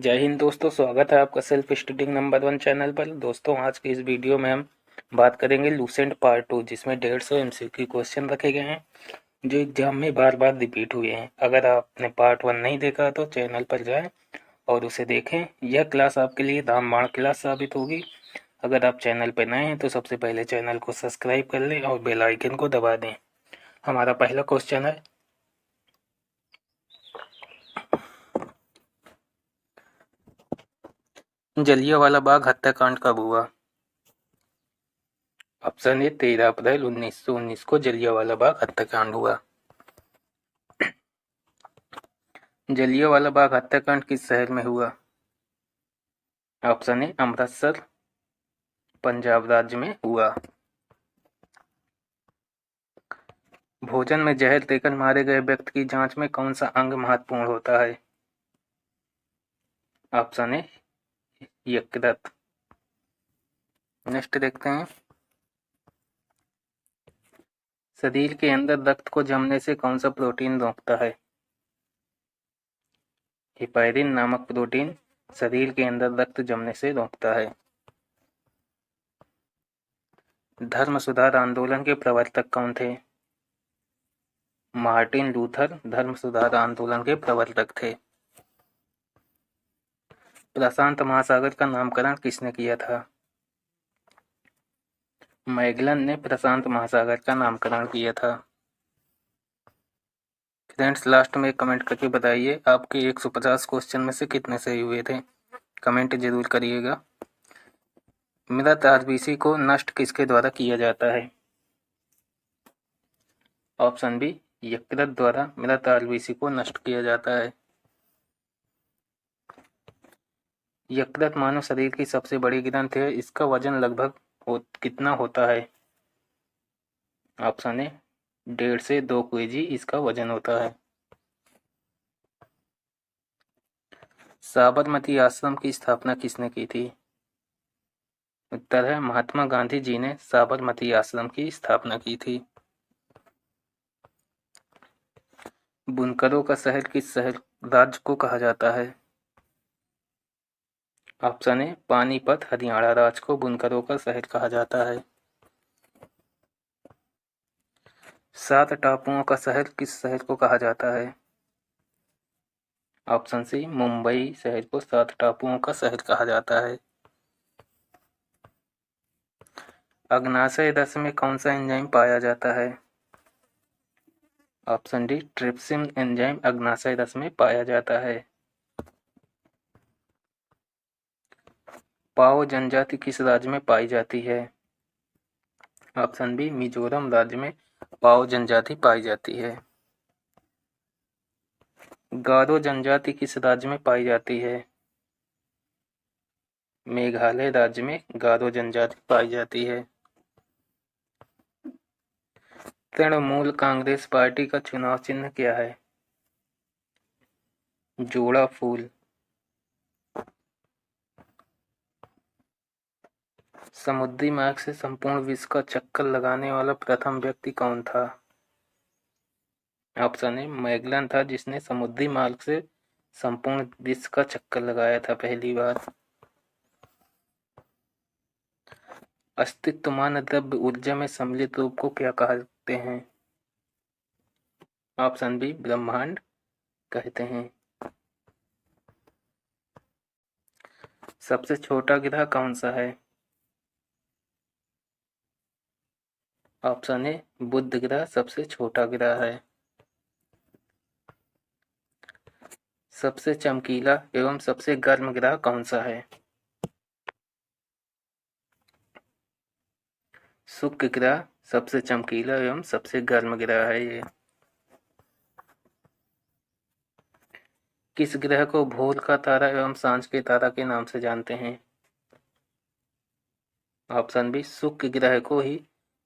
जय हिंद दोस्तों, स्वागत है आपका सेल्फ स्टडी नंबर 1 चैनल पर। दोस्तों, आज की इस वीडियो में हम बात करेंगे लूसेंट पार्ट 2, जिसमें 150 एमसीक्यू क्वेश्चन रखे गए हैं जो एग्जाम में बार बार रिपीट हुए हैं। अगर आपने पार्ट 1 नहीं देखा तो चैनल पर जाएं और उसे देखें। यह क्लास आपके लिए रामबाण क्लास साबित होगी। अगर आप चैनल पर नए हैं तो सबसे पहले चैनल को सब्सक्राइब कर लें और बेल आइकन को दबा दें। हमारा पहला क्वेश्चन है, जलियांवाला बाग हत्याकांड कब हुआ? ऑप्शन ए 13 अप्रैल 1919 को जलियांवाला बाग हत्याकांड हुआ। जलियांवाला बाग हत्याकांड किस शहर में हुआ? ऑप्शन ए अमृतसर, पंजाब राज्य में हुआ। भोजन में जहर देकर मारे गए व्यक्ति की जांच में कौन सा अंग महत्वपूर्ण होता है? ऑप्शन ए यकृत। नेक्स्ट देखते हैं, शरीर के अंदर रक्त को जमने से कौन सा प्रोटीन रोकता है? हिपैरिन नामक प्रोटीन शरीर के अंदर रक्त जमने से रोकता है। धर्म सुधार आंदोलन के प्रवर्तक कौन थे? मार्टिन लूथर धर्म सुधार आंदोलन के प्रवर्तक थे। प्रशांत महासागर का नामकरण किसने किया था? मैगलन ने प्रशांत महासागर का नामकरण किया था। फ्रेंड्स, लास्ट में कमेंट करके बताइए आपके 150 क्वेश्चन में से कितने सही हुए थे। कमेंट जरूर करिएगा। मृत आरबीसी को नष्ट किसके द्वारा किया जाता है? ऑप्शन बी यकृत द्वारा मृत आरबीसी को नष्ट किया जाता है। यकृत मानव शरीर की सबसे बड़ी ग्रंथि है। इसका वजन लगभग कितना होता है? ऑप्शन ए 1.5 से 2 केजी इसका वजन होता है। साबरमती आश्रम की स्थापना किसने की थी? उत्तर है महात्मा गांधी जी ने साबरमती आश्रम की स्थापना की थी। बुनकरों का शहर किस शहर राज्य को कहा जाता है? ऑप्शन ए पानीपत हरियाणा राज्य को बुनकरों का शहर कहा जाता है। 7 टापुओं का शहर किस शहर को कहा जाता है? ऑप्शन सी मुंबई शहर को 7 टापुओं का शहर कहा जाता है। अग्नाशय रस में कौन सा एंजाइम पाया जाता है? ऑप्शन डी ट्रिप्सिन एंजाइम अग्नाशय रस में पाया जाता है। पाओ जनजाति किस राज्य में पाई जाती है? ऑप्शन बी मिजोरम राज्य में पाओ जनजाति पाई जाती है। गारो जनजाति किस राज्य में पाई जाती है? मेघालय राज्य में गारो जनजाति पाई जाती है। तृणमूल कांग्रेस पार्टी का चुनाव चिन्ह क्या है? जोड़ा फूल। समुद्री मार्ग से संपूर्ण विश्व का चक्कर लगाने वाला प्रथम व्यक्ति कौन था? ऑप्शन ए मैगलन था, जिसने समुद्री मार्ग से संपूर्ण विश्व का चक्कर लगाया था पहली बार। अस्तित्वमान द्रव्य ऊर्जा में सम्मिलित रूप को क्या कहते हैं? ऑप्शन बी ब्रह्मांड कहते हैं। सबसे छोटा ग्रह कौन सा है? ऑप्शन ए बुध ग्रह सबसे छोटा ग्रह है। सबसे चमकीला एवं सबसे गर्म ग्रह कौन सा है? शुक्र ग्रह सबसे चमकीला एवं सबसे गर्म ग्रह है ये। किस ग्रह को भोर का तारा एवं सांझ के तारा के नाम से जानते हैं? ऑप्शन बी शुक्र ग्रह को ही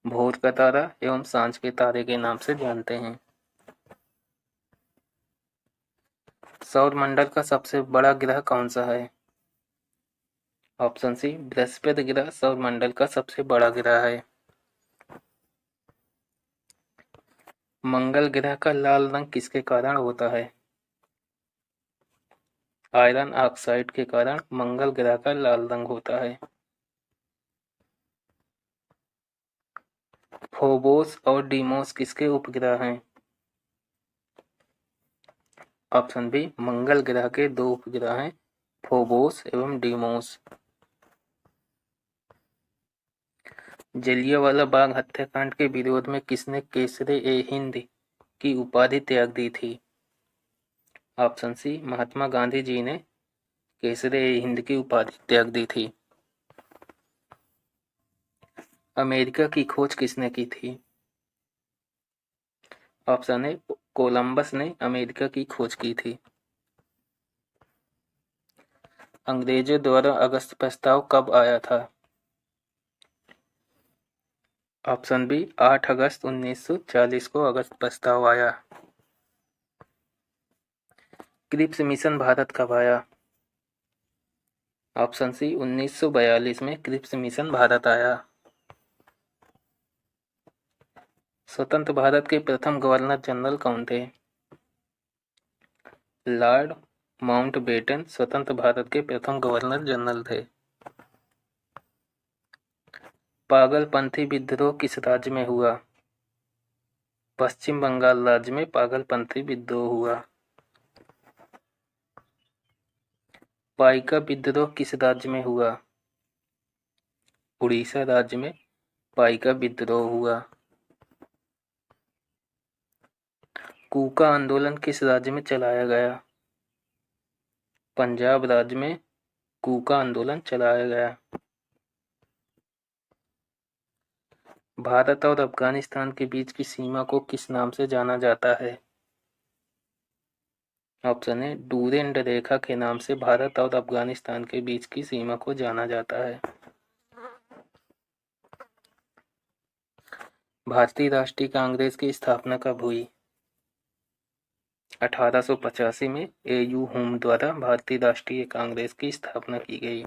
भोर का तारा एवं सांझ के तारे के नाम से जानते हैं। सौर मंडल का सबसे बड़ा ग्रह कौन सा है? ऑप्शन सी बृहस्पति ग्रह सौर मंडल का सबसे बड़ा ग्रह है। मंगल ग्रह का लाल रंग किसके कारण होता है? आयरन ऑक्साइड के कारण मंगल ग्रह का लाल रंग होता है। फोबोस और डीमोस किसके उपग्रह हैं? ऑप्शन बी, मंगल ग्रह के दो उपग्रह हैं, फोबोस एवं डीमोस। जलियांवाला बाग हत्याकांड के विरोध में किसने केसरे-ए-हिंद की उपाधि त्याग दी थी? ऑप्शन सी, महात्मा गांधी जी ने केसरे-ए-हिंद की उपाधि त्याग दी थी। अमेरिका की खोज किसने की थी? ऑप्शन ए, कोलंबस ने अमेरिका की खोज की थी। अंग्रेजों द्वारा अगस्त प्रस्ताव कब आया था? ऑप्शन बी, 8 अगस्त 1940 को अगस्त प्रस्ताव आया। क्रिप्स मिशन भारत कब आया? ऑप्शन सी, 1942 में क्रिप्स मिशन भारत आया। स्वतंत्र भारत के प्रथम गवर्नर जनरल कौन थे? लॉर्ड माउंटबेटन स्वतंत्र भारत के प्रथम गवर्नर जनरल थे। पागलपंथी विद्रोह किस राज्य में हुआ? पश्चिम बंगाल राज्य में पागलपंथी विद्रोह हुआ। पाइका विद्रोह किस राज्य में हुआ? उड़ीसा राज्य में पाइका विद्रोह हुआ। कूका आंदोलन किस राज्य में चलाया गया? पंजाब राज्य में कूका आंदोलन चलाया गया। भारत और अफगानिस्तान के बीच की सीमा को किस नाम से जाना जाता है? ऑप्शन ए, डूरेंड रेखा के नाम से भारत और अफगानिस्तान के बीच की सीमा को जाना जाता है। भारतीय राष्ट्रीय कांग्रेस की स्थापना कब हुई? 1885 में ए.यू. होम द्वारा भारतीय राष्ट्रीय कांग्रेस की स्थापना की गई।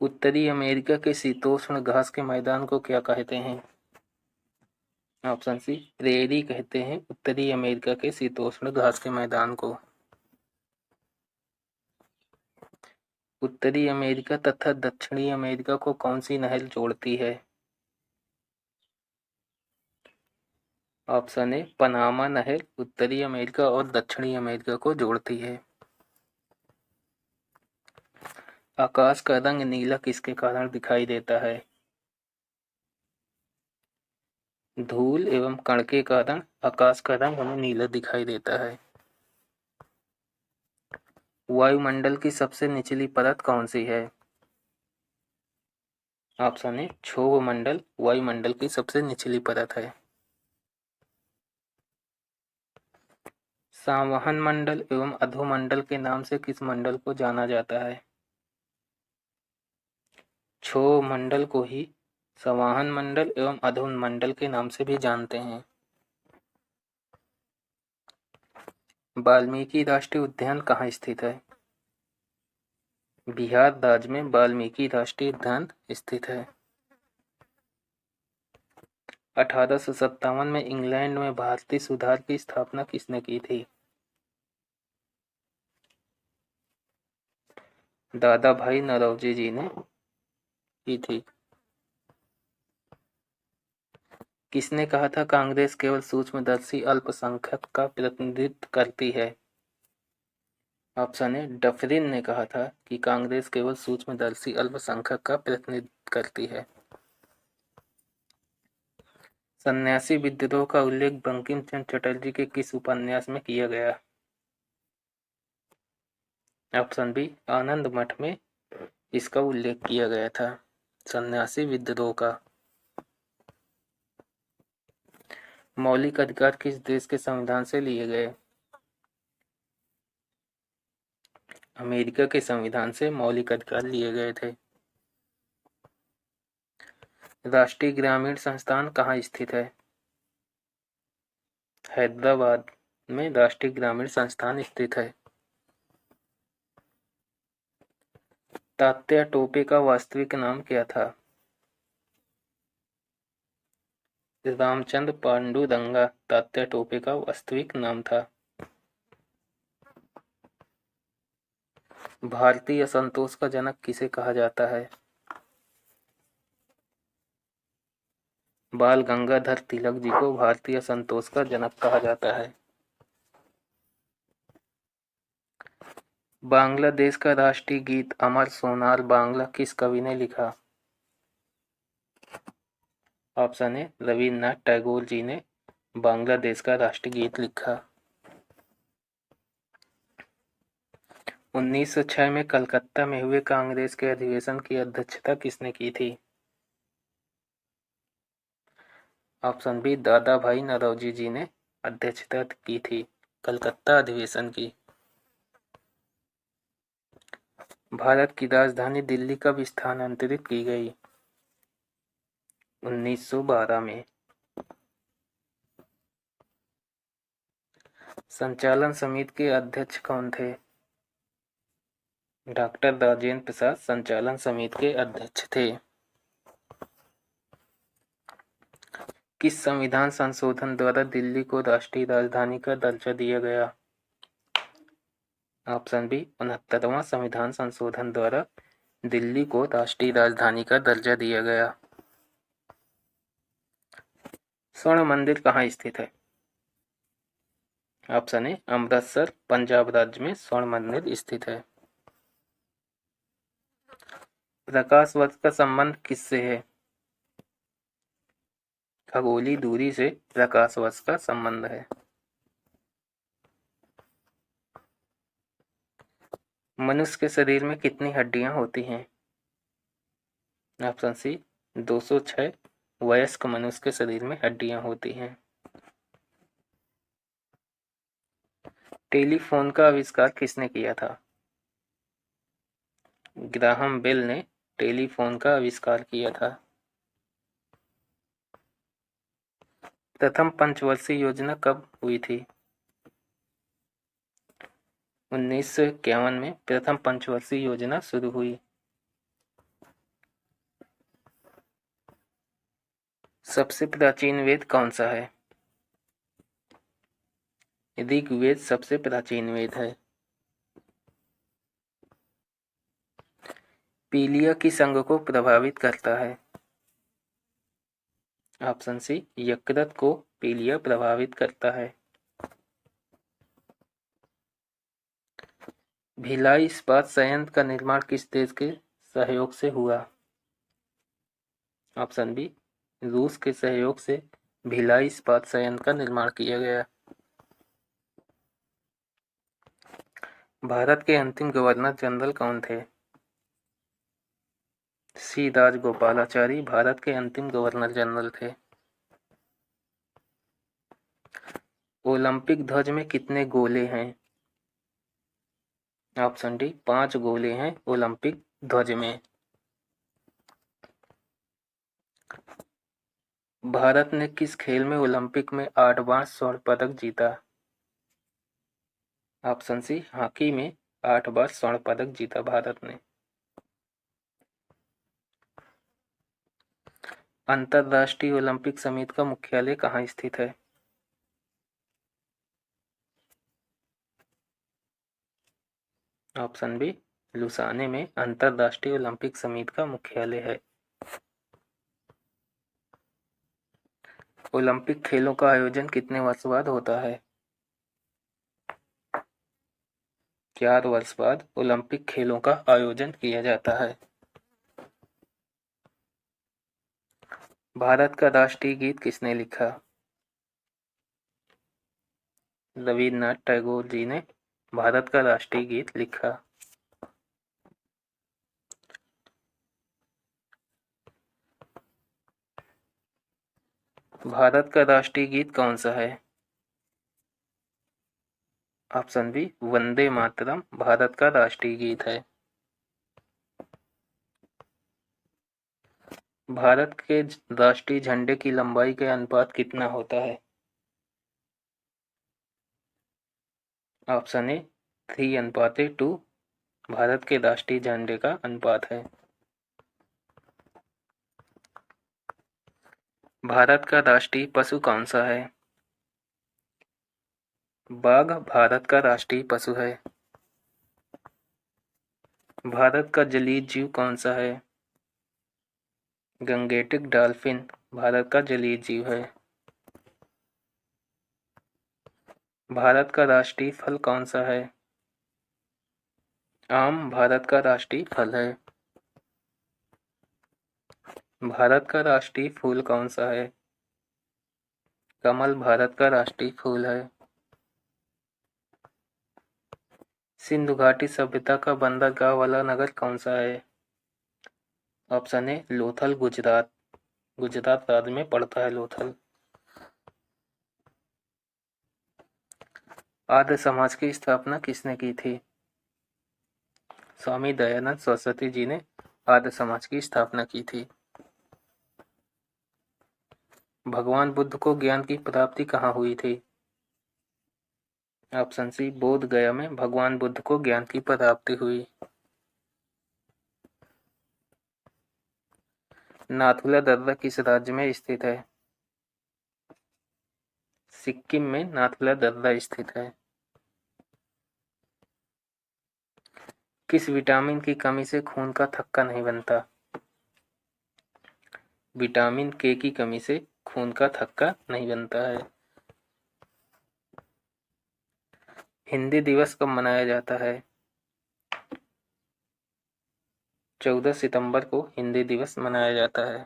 उत्तरी अमेरिका के शीतोष्ण घास के मैदान को क्या कहते हैं? ऑप्शन सी, प्रेरी कहते हैं उत्तरी अमेरिका के शीतोष्ण घास के मैदान को। उत्तरी अमेरिका तथा दक्षिणी अमेरिका को कौन सी नहर जोड़ती है? ऑप्शन ए, पनामा नहर उत्तरी अमेरिका और दक्षिणी अमेरिका को जोड़ती है। आकाश का रंग नीला किसके कारण दिखाई देता है? धूल एवं कण के कारण आकाश का रंग हमें नीला दिखाई देता है। वायुमंडल की सबसे निचली परत कौन सी है? ऑप्शन ए, क्षोभ मंडल वायुमंडल की सबसे निचली परत है। संवहन मंडल एवं अधोमंडल के नाम से किस मंडल को जाना जाता है? क्षोभ मंडल को ही संवहन मंडल एवं अधोमंडल के नाम से भी जानते हैं। वाल्मीकि राष्ट्रीय उद्यान कहाँ स्थित है? बिहार राज्य में वाल्मीकि राष्ट्रीय उद्यान स्थित है। 1857 में इंग्लैंड में भारतीय सुधार की स्थापना किसने की थी? दादा भाई नौरोजी जी ने की थी। किसने कहा था कांग्रेस केवल सूक्ष्मदर्शी अल्पसंख्यक का प्रतिनिधित्व करती है? ऑप्शन ए, डफरिन ने कहा था कि कांग्रेस केवल सूक्ष्मदर्शी अल्पसंख्यक का प्रतिनिधित्व करती है। सन्यासी विद्रोह का उल्लेख बंकिम चंद्र चटर्जी के किस उपन्यास में किया गया? ऑप्शन बी, आनंद मठ में इसका उल्लेख किया गया था, सन्यासी विद्रोह का। मौलिक अधिकार किस देश के संविधान से लिए गए? अमेरिका के संविधान से मौलिक अधिकार लिए गए थे। राष्ट्रीय ग्रामीण संस्थान कहाँ स्थित है? हैदराबाद में राष्ट्रीय ग्रामीण संस्थान स्थित है। तात्या टोपे का वास्तविक नाम क्या था? रामचंद्र पांडुरंगा तात्या टोपे का वास्तविक नाम था। भारतीय असंतोष का जनक किसे कहा जाता है? बाल गंगाधर तिलक जी को भारतीय असंतोष का जनक कहा जाता है। बांग्लादेश का राष्ट्रीय गीत अमर सोनार बांग्ला किस कवि ने लिखा? ऑप्शन ए रविन्द्रनाथ टैगोर जी ने बांग्लादेश का राष्ट्रीय गीत लिखा। 1906 में कलकत्ता में हुए कांग्रेस के अधिवेशन की अध्यक्षता किसने की थी? ऑप्शन बी दादा भाई नौरोजी जी ने अध्यक्षता की थी कलकत्ता अधिवेशन की। भारत की राजधानी दिल्ली कब स्थानांतरित की गई? 1912 में। संचालन समिति के अध्यक्ष कौन थे? डॉक्टर राजेंद्र प्रसाद संचालन समिति के अध्यक्ष थे। किस संविधान संशोधन द्वारा दिल्ली को राष्ट्रीय राजधानी का दर्जा दिया गया? ऑप्शन बी 69वां संविधान संशोधन द्वारा दिल्ली को राष्ट्रीय राजधानी का दर्जा दिया गया। स्वर्ण मंदिर कहाँ स्थित है? ऑप्शन ए अमृतसर पंजाब राज्य में स्वर्ण मंदिर स्थित है। प्रकाश वर्ष का संबंध किससे है? खगोलीय दूरी से प्रकाश वर्ष का संबंध है। मनुष्य के शरीर में कितनी हड्डियां होती हैं? ऑप्शन सी 206 वयस्क मनुष्य के शरीर में हड्डियां होती हैं। टेलीफोन का आविष्कार किसने किया था? ग्राहम बेल ने टेलीफोन का आविष्कार किया था। प्रथम पंचवर्षीय योजना कब हुई थी? 1951 में प्रथम पंचवर्षीय योजना शुरू हुई। सबसे प्राचीन वेद कौन सा है? ऋग्वेद सबसे प्राचीन वेद है। पीलिया किस अंग को प्रभावित करता है? ऑप्शन सी यकृत को पीलिया प्रभावित करता है। भिलाई इस्पात संयंत्र का निर्माण किस देश के सहयोग से हुआ? ऑप्शन बी रूस के सहयोग से भिलाई इस्पात संयंत्र का निर्माण किया गया। भारत के अंतिम गवर्नर जनरल कौन थे? सी राजगोपालाचारी भारत के अंतिम गवर्नर जनरल थे। ओलंपिक ध्वज में कितने गोले हैं? ऑप्शन डी 5 गोले हैं ओलंपिक ध्वज में। भारत ने किस खेल में ओलंपिक में 8 बार स्वर्ण पदक जीता? ऑप्शन सी हॉकी में 8 बार स्वर्ण पदक जीता भारत ने। अंतर्राष्ट्रीय ओलंपिक समिति का मुख्यालय कहाँ स्थित है? ऑप्शन बी लुसाने में अंतर्राष्ट्रीय ओलंपिक समिति का मुख्यालय है। ओलंपिक खेलों का आयोजन कितने वर्ष बाद होता है? 4 वर्ष बाद ओलंपिक खेलों का आयोजन किया जाता है। भारत का राष्ट्रीय गीत किसने लिखा? रविन्द्रनाथ टैगोर जी ने भारत का राष्ट्रीय गीत लिखा। भारत का राष्ट्रीय गीत कौन सा है? ऑप्शन बी वंदे मातरम भारत का राष्ट्रीय गीत है। भारत के राष्ट्रीय झंडे की लंबाई के अनुपात कितना होता है? ऑप्शन ए 3:2 भारत के राष्ट्रीय झंडे का अनुपात है। भारत का राष्ट्रीय पशु कौन सा है? बाघ भारत का राष्ट्रीय पशु है। भारत का जलीय जीव कौन सा है? गंगेटिक डॉल्फिन भारत का जलीय जीव है। भारत का राष्ट्रीय फल कौन सा है? आम भारत का राष्ट्रीय फल है। भारत का राष्ट्रीय फूल कौन सा है? कमल भारत का राष्ट्रीय फूल है। सिंधु घाटी सभ्यता का बंदरगाह वाला नगर कौन सा है? Option A Lothal Gujarat. गुजरात राज्य में पड़ता है लोथल। आर्य समाज की स्थापना किसने की थी? स्वामी दयानंद सरस्वती जी ने आर्य समाज की स्थापना की थी। भगवान बुद्ध को ज्ञान की प्राप्ति कहाँ हुई थी? ऑप्शन सी बोध गया में भगवान बुद्ध को ज्ञान की प्राप्ति हुई। नाथुला दर्रा किस राज्य में स्थित है? सिक्किम में नाथुला दर्रा स्थित है। किस विटामिन की कमी से खून का थक्का नहीं बनता? विटामिन के की कमी से खून का थक्का नहीं बनता है। हिंदी दिवस कब मनाया जाता है? 14 सितंबर को हिंदी दिवस मनाया जाता है।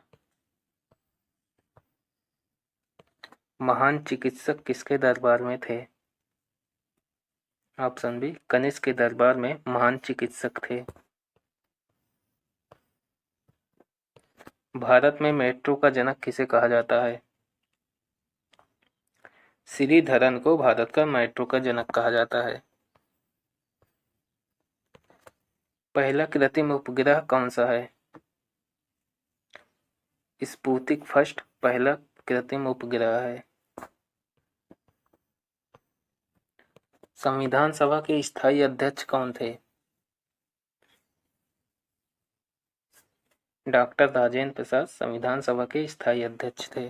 महान चिकित्सक किसके दरबार में थे? ऑप्शन बी कनिष्क के दरबार में महान चिकित्सक थे। भारत में मेट्रो का जनक किसे कहा जाता है? श्रीधरन को भारत का मेट्रो का जनक कहा जाता है। पहला कृत्रिम उपग्रह कौन सा है? स्पुतनिक फर्स्ट पहला कृत्रिम उपग्रह है। संविधान सभा के स्थायी अध्यक्ष कौन थे? डॉक्टर राजेंद्र प्रसाद संविधान सभा के स्थायी अध्यक्ष थे।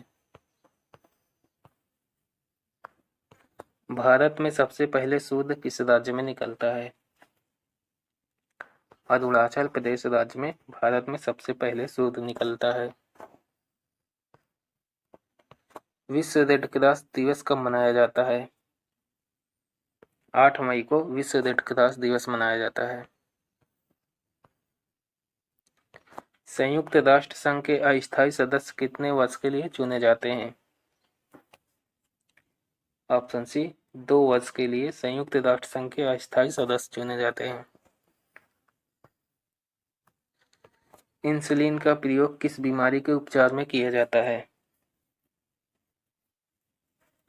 भारत में सबसे पहले सूर्य किस राज्य में निकलता है? अरुणाचल प्रदेश राज्य में भारत में सबसे पहले सूर्य निकलता है। विश्व रेड क्रॉस दिवस कब मनाया जाता है? 8 मई को विश्व रेड क्रॉस दिवस मनाया जाता है। संयुक्त राष्ट्र संघ के अस्थायी सदस्य कितने वर्ष के लिए चुने जाते हैं? ऑप्शन सी 2 वर्ष के लिए संयुक्त राष्ट्र संघ के अस्थायी सदस्य चुने जाते हैं। इंसुलिन का प्रयोग किस बीमारी के उपचार में किया जाता है?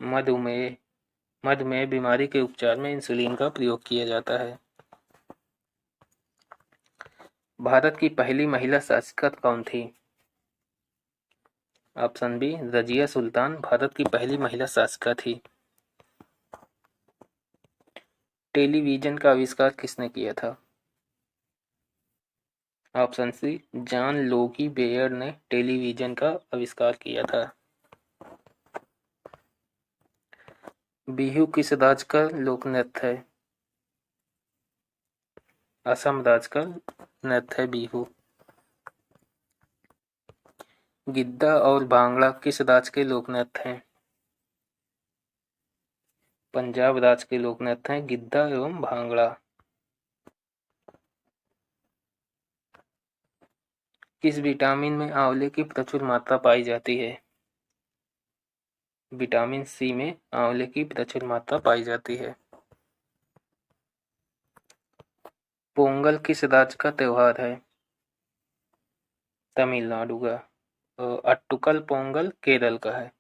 मधुमेह। मधुमेह बीमारी के उपचार में इंसुलिन का प्रयोग किया जाता है। भारत की पहली महिला शासक कौन थी? ऑप्शन बी रजिया सुल्तान भारत की पहली महिला शासक थी। टेलीविजन का आविष्कार किसने किया था? Option C John Logie Baird ने टेलीविजन का आविष्कार किया था। बिहू किस राज्य का लोक नृत्य है? असम राज्य का नृत्य है बिहू। गिद्दा और भांगड़ा किस राज्य के लोक नृत्य हैं? पंजाब राज्य के लोक नृत्य हैं गिद्दा एवं भांगड़ा। किस विटामिन में आंवले की प्रचुर मात्रा पाई जाती है? विटामिन सी में आंवले की प्रचुर मात्रा पाई जाती है। पोंगल किस राज्य का त्योहार है? तमिलनाडु का। अट्टुकल पोंगल केरल का है।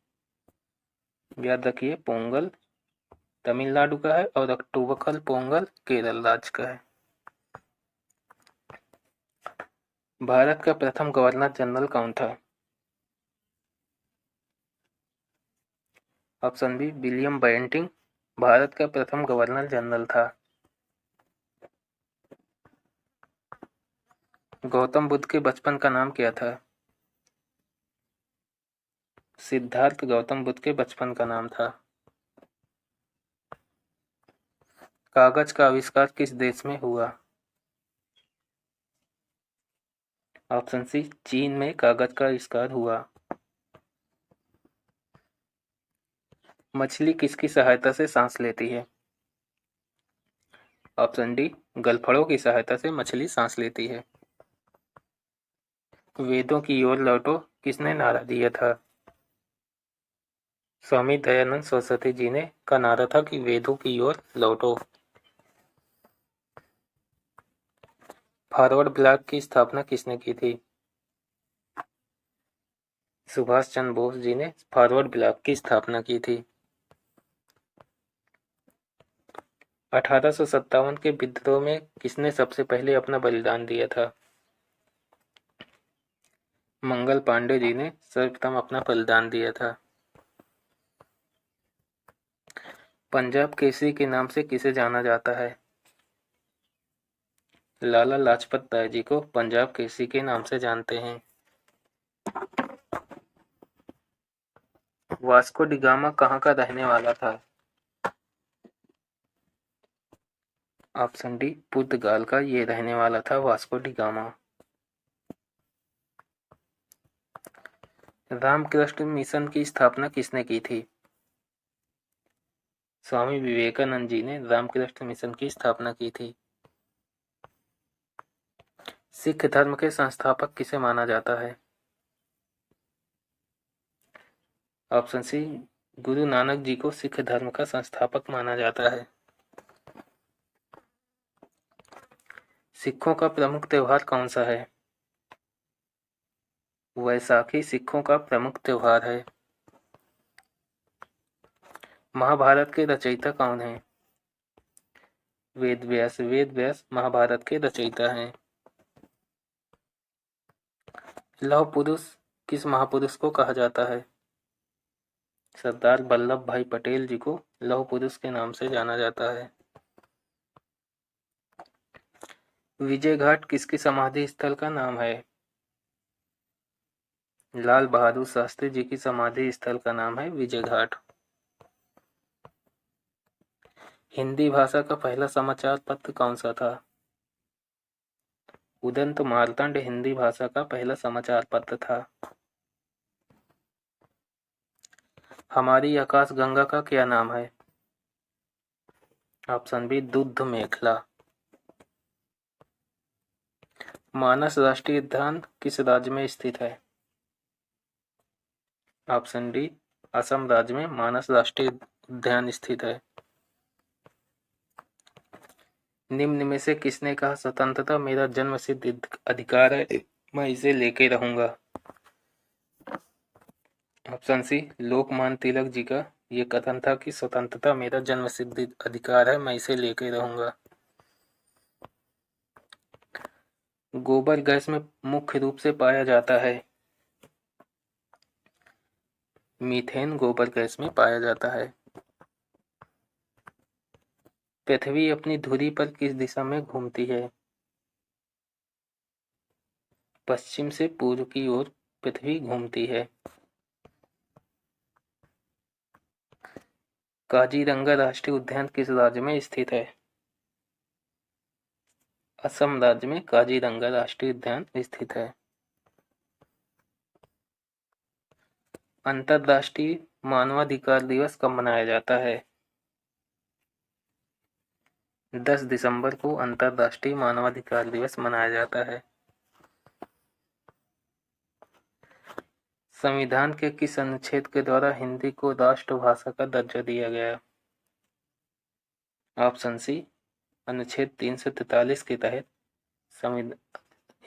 याद रखिए पोंगल तमिलनाडु का है और अट्टुकल पोंगल केरल राज्य का है। भारत का प्रथम गवर्नर जनरल कौन था? Option B William Bentinck Bharat का प्रथम गवर्नर जनरल था। गौतम बुद्ध के बचपन का नाम क्या था? सिद्धार्थ गौतम बुद्ध के बचपन का नाम था। कागज का आविष्कार किस देश में हुआ? ऑप्शन सी, चीन में कागज का आविष्कार हुआ। मछली किसकी सहायता से सांस लेती है? ऑप्शन डी, गलफड़ों की सहायता से मछली सांस लेती है। वेदों की ओर लौटो किसने नारा दिया था? स्वामी दयानंद सरस्वती जी ने का नारा था कि वेदों की ओर लौटो। फॉरवर्ड ब्लॉक की स्थापना किसने की थी? सुभाष चंद्र बोस जी ने फॉरवर्ड ब्लॉक की स्थापना की थी। 1857 के विद्रोह में किसने सबसे पहले अपना बलिदान दिया था? मंगल पांडे जी ने सर्वप्रथम अपना बलिदान दिया था। पंजाब केसरी के नाम से किसे जाना जाता है? लाला लाजपत राय जी को पंजाब केसरी के नाम से जानते हैं। वास्को डी गामा कहाँ का रहने वाला था? ऑप्शन डी, पुर्तगाल का ये रहने वाला था Vasco da Gama. Ramakrishna Mission की स्थापना किसने की थी? स्वामी विवेकानंद जी ने रामकृष्ण मिशन की स्थापना की थी। सिख धर्म के संस्थापक किसे माना जाता है? ऑप्शन सी, गुरु नानक जी को सिख धर्म का संस्थापक माना जाता है। सिखों का प्रमुख त्योहार कौन सा है? वैसाखी सिखों का प्रमुख त्योहार है। महाभारत के रचयिता कौन है? वेद व्यास। वेद व्यास महाभारत के रचयिता हैं। लौह पुरुष किस महापुरुष को कहा जाता है? सरदार वल्लभ भाई पटेल जी को लौह पुरुष के नाम से जाना जाता है। विजय घाट किसकी समाधि स्थल का नाम है? लाल बहादुर शास्त्री जी की समाधि स्थल का नाम है विजय घाट। हिंदी भाषा का पहला समाचार पत्र कौन सा था? उदंत मार्तंड हिंदी भाषा का पहला समाचार पत्र था। हमारी आकाश गंगा का क्या नाम है? ऑप्शन बी, दुग्ध मेखला। मानस राष्ट्रीय उद्यान किस राज्य में स्थित है? ऑप्शन डी, असम राज्य में मानस राष्ट्रीय उद्यान स्थित है। निम्न में से किसने कहा स्वतंत्रता मेरा जन्मसिद्ध अधिकार है, मैं इसे लेके रहूंगा? ऑप्शन सी, लोकमान्य तिलक जी का ये कथन था कि स्वतंत्रता मेरा जन्मसिद्ध अधिकार है, मैं इसे लेके रहूंगा। गोबर गैस में मुख्य रूप से पाया जाता है। मीथेन गोबर गैस में पाया जाता है। पृथ्वी अपनी धुरी पर किस दिशा में घूमती है? पश्चिम से पूर्व की ओर पृथ्वी घूमती है। काजीरंगा राष्ट्रीय उद्यान किस राज्य में स्थित है? असम राज्य में काजीरंगा राष्ट्रीय उद्यान स्थित है। अंतर्राष्ट्रीय मानवाधिकार दिवस कब मनाया जाता है? 10 दिसंबर को अंतर्राष्ट्रीय मानवाधिकार दिवस मनाया जाता है। संविधान के किस अनुच्छेद के द्वारा हिंदी को राष्ट्रभाषा का दर्जा दिया गया? ऑप्शन सी, अनुच्छेद 343 के तहत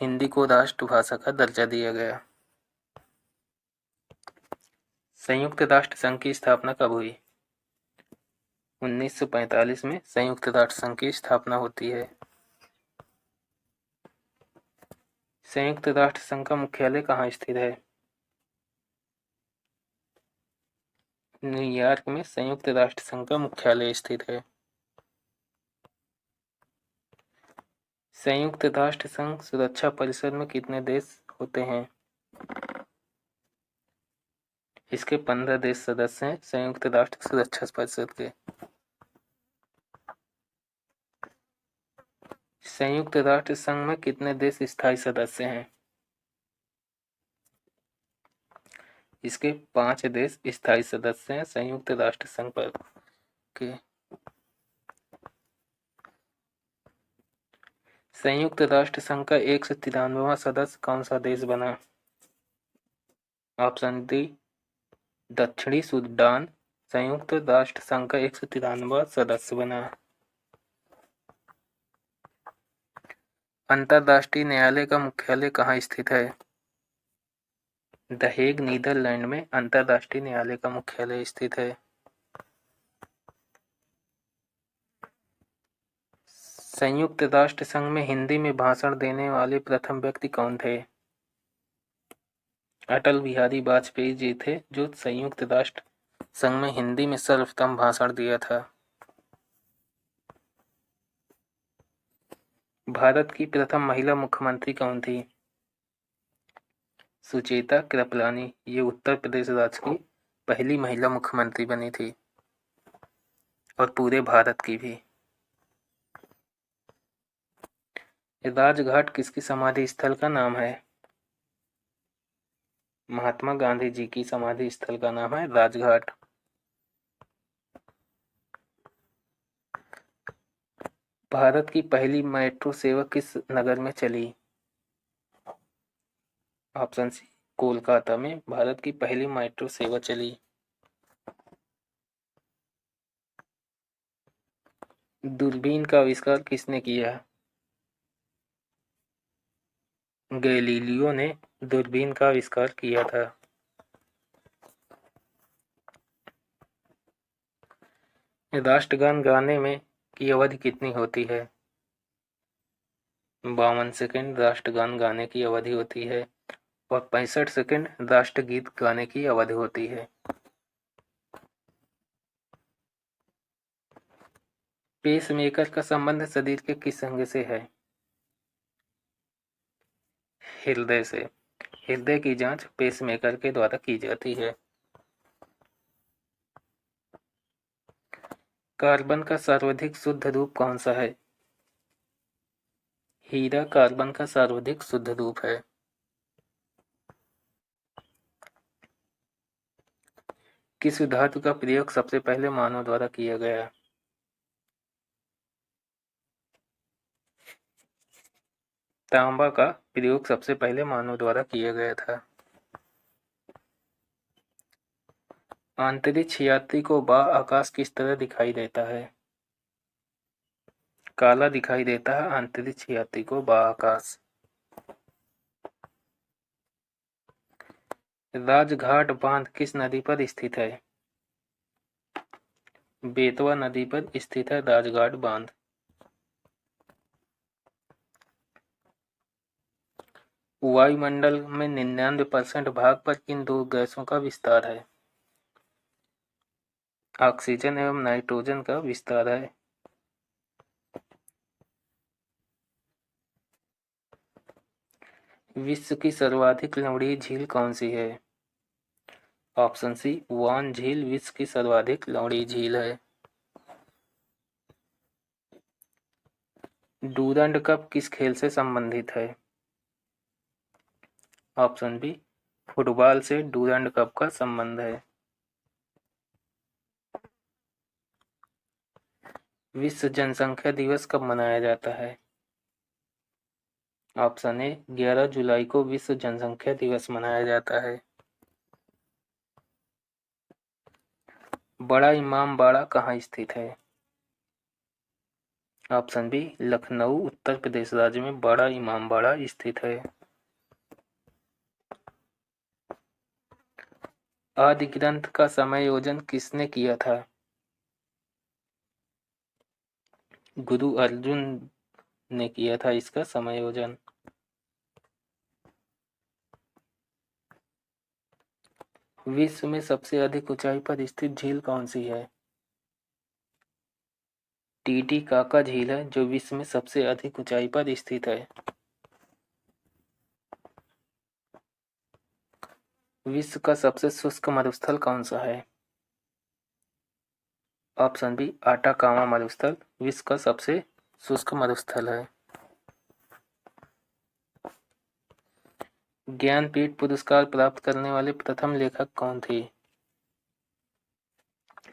हिंदी को राष्ट्रभाषा का दर्जा दिया गया। संयुक्त राष्ट्र संघ की स्थापना कब हुई? 1945 में संयुक्त राष्ट्र संघ की स्थापना होती है। संयुक्त राष्ट्र संघ का मुख्यालय कहाँ स्थित है? न्यूयॉर्क में संयुक्त राष्ट्र संघ का मुख्यालय स्थित है। संयुक्त राष्ट्र संघ सुरक्षा परिषद में कितने देश होते हैं? इसके 15 देश सदस्य हैं संयुक्त राष्ट्र सुरक्षा परिषद के। संयुक्त राष्ट्र संघ में कितने देश स्थायी सदस्य हैं? इसके 5 देश स्थायी सदस्य हैं संयुक्त राष्ट्र संघ पर के। संयुक्त राष्ट्र संघ का 193वां सदस्य कौन सा देश बना? ऑप्शन डी दक्षिणी सूडान संयुक्त राष्ट्र संघ का 193वां सदस्य बना। अंतर्राष्ट्रीय न्यायालय का मुख्यालय कहाँ स्थित है? द हेग नीदरलैंड में अंतर्राष्ट्रीय न्यायालय का मुख्यालय स्थित है। संयुक्त राष्ट्र संघ में हिंदी में भाषण देने वाले प्रथम व्यक्ति कौन थे? अटल बिहारी वाजपेयी जी थे जो संयुक्त राष्ट्र संघ में हिंदी में सर्वप्रथम भाषण दिया था। भारत की प्रथम महिला मुख्यमंत्री कौन थी? सुचेता कृपलानी। ये उत्तर प्रदेश राज्य की पहली महिला मुख्यमंत्री बनी थी और पूरे भारत की भी। राजघाट किसकी समाधि स्थल का नाम है? महात्मा गांधी जी की समाधि स्थल का नाम है राजघाट। भारत की पहली मेट्रो सेवा किस नगर में चली? ऑप्शन सी कोलकाता में भारत की पहली मेट्रो सेवा चली। दूरबीन का आविष्कार किसने किया? गैलीलियो ने दूरबीन का आविष्कार किया था। राष्ट्रगान गाने में की अवधि कितनी होती है? 52 सेकंड राष्ट्रगान गाने की अवधि होती है और 65 सेकंड राष्ट्रगीत गाने की अवधि होती है। पेसमेकर का संबंध शरीर के किस अंग से है? हृदय से। हृदय की जांच पेसमेकर के द्वारा की जाती है। कार्बन का सर्वाधिक शुद्ध रूप कौन सा है? हीरा कार्बन का सर्वाधिक शुद्ध रूप है। किस धातु का प्रयोग सबसे पहले मानव द्वारा किया गया? तांबा का प्रयोग सबसे पहले मानव द्वारा किया गया था। अंतरिक्ष यात्री को बाह्य आकाश किस तरह दिखाई देता है? काला दिखाई देता है अंतरिक्ष यात्री को बाह्य आकाश। राजघाट बांध किस नदी पर स्थित है? बेतवा नदी पर स्थित है राजघाट बांध। वायुमंडल में 99% भाग पर किन दो गैसों का विस्तार है? ऑक्सीजन एवं नाइट्रोजन का विस्तार है। विश्व की सर्वाधिक लंबी झील कौन सी है? ऑप्शन सी वान झील विश्व की सर्वाधिक लंबी झील है। डूरंड कप किस खेल से संबंधित है? ऑप्शन बी फुटबॉल से डूरंड कप का संबंध है। विश्व जनसंख्या दिवस कब मनाया जाता है? ऑप्शन ए 11 जुलाई को विश्व जनसंख्या दिवस मनाया जाता है। बड़ा इमामबाड़ा कहाँ स्थित है? ऑप्शन बी लखनऊ उत्तर प्रदेश राज्य में बड़ा इमामबाड़ा स्थित है। आदि ग्रंथ का समायोजन किसने किया था? गुरु अर्जुन ने किया था इसका समायोजन। विश्व में सबसे अधिक ऊंचाई पर स्थित झील कौन सी है? टीटीकाका झील है जो विश्व में सबसे अधिक ऊंचाई पर स्थित है। विश्व का सबसे शुष्क मरुस्थल कौन सा है? ऑप्शन बी आटाकामा मरुस्थल विश्व का सबसे शुष्क मरुस्थल है। ज्ञानपीठ पुरस्कार प्राप्त करने वाले प्रथम लेखक कौन थे?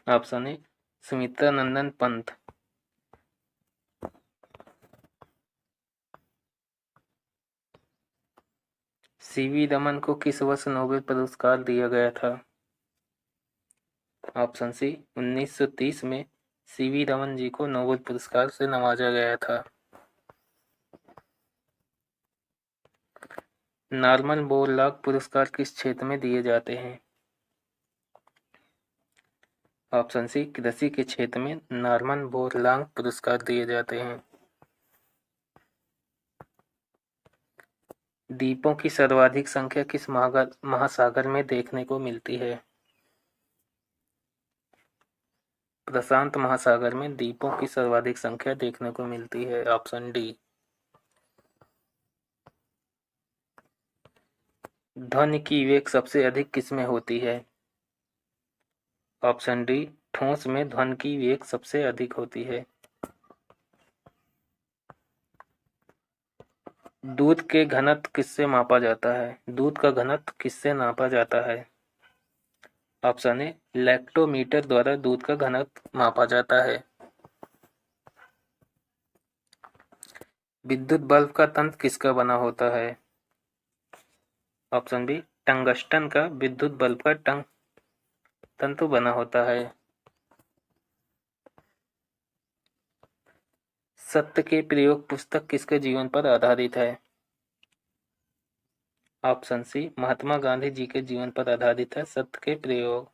Option A Sumitra Nandan Pant. CV Raman को किस वर्ष नोबेल पुरस्कार दिया गया था? ऑप्शन सी 1930 में सीवी रमन जी को नोबेल पुरस्कार से नवाजा गया था। नॉर्मन बोरलॉग पुरस्कार किस क्षेत्र में दिए जाते हैं? ऑप्शन सी कृषि के क्षेत्र में नॉर्मन बोरलॉग पुरस्कार दिए जाते हैं। द्वीपों की सर्वाधिक संख्या किस महासागर में देखने को मिलती है? प्रशांत महासागर में द्वीपों की सर्वाधिक संख्या देखने को मिलती है। Option D. ध्वनि की वेग सबसे अधिक किसमें होती है? ऑप्शन डी ठोस में ध्वनि की वेग सबसे अधिक होती है। दूध के घनत्व किससे मापा जाता है? दूध का घनत्व किससे नापा जाता है? ऑप्शन ए लैक्टोमीटर द्वारा दूध का घनत्व मापा जाता है। विद्युत बल्ब का तंत्र किसका बना होता है? ऑप्शन बी टंगस्टन का विद्युत बल्ब का तंतु बना होता है। सत्य के प्रयोग पुस्तक किसके जीवन पर आधारित है? ऑप्शन सी महात्मा गांधी जी के जीवन पर आधारित है सत्य के प्रयोग।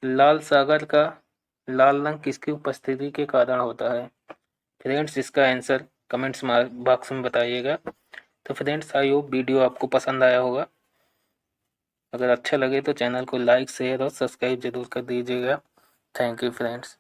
लाल सागर का लाल रंग किसकी उपस्थिति के कारण होता है? फ्रेंड्स इसका आंसर कमेंट्स बॉक्स में बताइएगा। तो फ्रेंड्स आई होप वीडियो आपको पसंद आया होगा। अगर अच्छा लगे तो चैनल को लाइक शेयर और सब्सक्राइब जरूर कर दीजिएगा। Thank you friends.